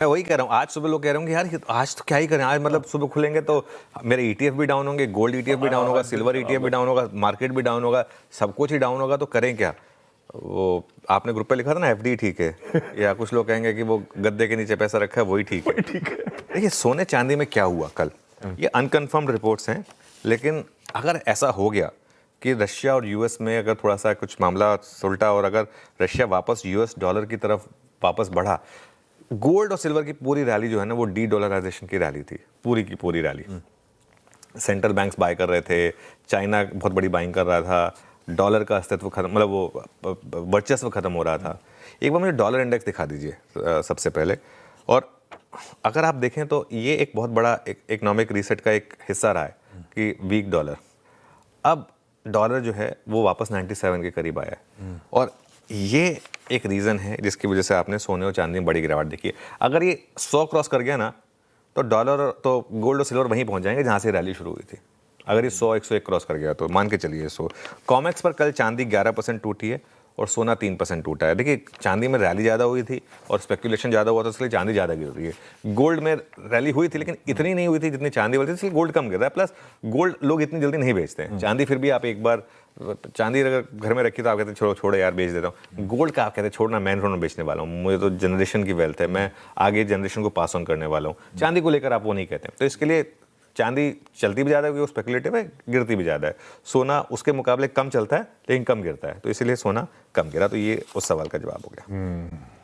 मैं वही कह रहा हूँ, आज सुबह लोग कह रहे होंगे यार आज तो क्या ही करें, आज मतलब सुबह खुलेंगे तो मेरे ईटीएफ भी डाउन होंगे, गोल्ड ईटीएफ भी डाउन होगा, सिल्वर ईटीएफ भी डाउन होगा, मार्केट भी डाउन होगा, सब कुछ ही डाउन होगा, तो करें क्या? वो आपने ग्रुप पे लिखा था ना एफडी ठीक है, या कुछ लोग कहेंगे कि वो गद्दे के नीचे पैसा रखा है वही ठीक है। देखिए सोने चांदी में क्या हुआ कल, ये अनकन्फर्म्ड रिपोर्ट्स हैं, लेकिन अगर ऐसा हो गया कि रशिया और यूएस में अगर थोड़ा सा कुछ मामला सुलटा और अगर रशिया वापस यूएस डॉलर की तरफ वापस बढ़ा, गोल्ड और सिल्वर की पूरी रैली जो है ना वो डी डॉलराइजेशन की रैली थी, पूरी की पूरी रैली। सेंट्रल बैंक्स बाय कर रहे थे, चाइना बहुत बड़ी बाइंग कर रहा था, डॉलर का अस्तित्व खत्म, मतलब वो वर्चस्व खत्म हो रहा था। एक बार मुझे डॉलर इंडेक्स दिखा दीजिए सबसे पहले। और अगर आप देखें तो ये एक बहुत बड़ा इकोनॉमिक रीसेट का एक हिस्सा रहा है कि वीक डॉलर, अब डॉलर जो है वो वापस 97 के करीब आया है। और ये एक रीज़न है जिसकी वजह से आपने सोने और चांदी में बड़ी गिरावट देखी है। अगर ये 100 क्रॉस कर गया ना तो डॉलर तो गोल्ड और सिल्वर वहीं पहुंच जाएंगे जहां से रैली शुरू हुई थी। अगर ये 100 101 क्रॉस कर गया तो मान के चलिए 100। कॉमेक्स पर कल चांदी 11% टूटी है और सोना 3% टूटा है। देखिए चांदी में रैली ज़्यादा हुई थी और स्पेकुलेशन ज़्यादा हुआ था, इसलिए चांदी ज़्यादा गिर रही है। गोल्ड में रैली हुई थी लेकिन इतनी नहीं हुई थी जितनी चांदी वाली थी, इसलिए गोल्ड कम गिर रहा है। प्लस गोल्ड लोग इतनी जल्दी नहीं बेचते हैं, चांदी फिर भी आप एक बार, चांदी अगर घर में रखी तो आप कहते हैं छोड़ो छोड़ो यार बेच देता हूँ। गोल्ड का आप कहते हैं छोड़ना, मैं थोड़ा बेचने वाला हूँ, मुझे तो जनरेशन की वेल्थ है, मैं आगे जनरेशन को पास ऑन करने वाला हूँ। चांदी को लेकर आप वो नहीं कहते हैं, तो इसके लिए चांदी चलती भी ज़्यादा है, वो स्पेकुलेटिव है, गिरती भी ज़्यादा है। सोना उसके मुकाबले कम चलता है लेकिन कम गिरता है, तो इसीलिए सोना कम गिरा। तो ये उस सवाल का जवाब हो गया।